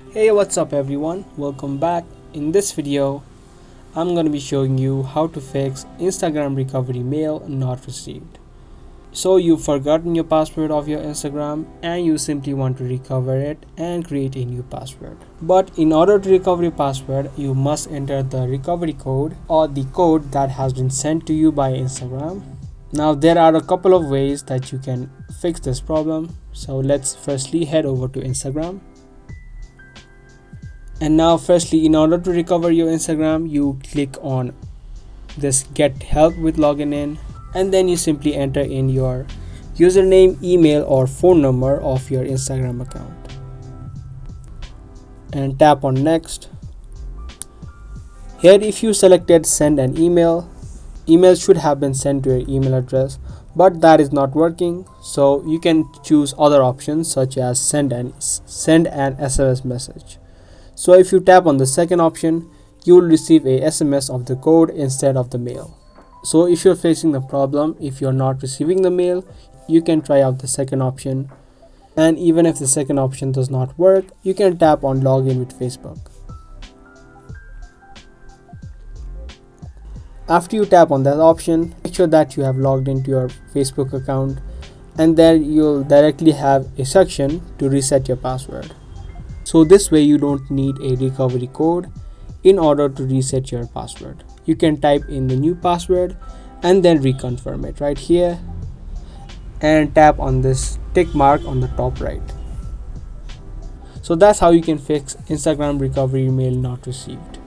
Hey, what's up everyone? Welcome back. In this video, I'm going to be showing you how to fix Instagram recovery mail not received. So you've forgotten your password of your Instagram and you simply want to recover it and create a new password. But in order to recover your password, you must enter the recovery code or the code that has been sent to you by Instagram. Now there are a couple of ways that you can fix this problem. So let's firstly head over to Instagram. And now firstly, in order to recover your Instagram, you click on this get help with login in, and then you simply enter in your username, email or phone number of your Instagram account and tap on next. Here if you selected send an email should have been sent to your email address, but that is not working, so you can choose other options such as send an SMS message. So if you tap on the second option, you will receive a SMS of the code instead of the mail. So if you're facing the problem, if you're not receiving the mail, you can try out the second option. And even if the second option does not work, you can tap on login with Facebook. After you tap on that option, make sure that you have logged into your Facebook account, and then you'll directly have a section to reset your password. So this way you don't need a recovery code in order to reset your password. You can type in the new password and then reconfirm it right here and tap on this tick mark on the top right. So that's how you can fix Instagram recovery mail not received.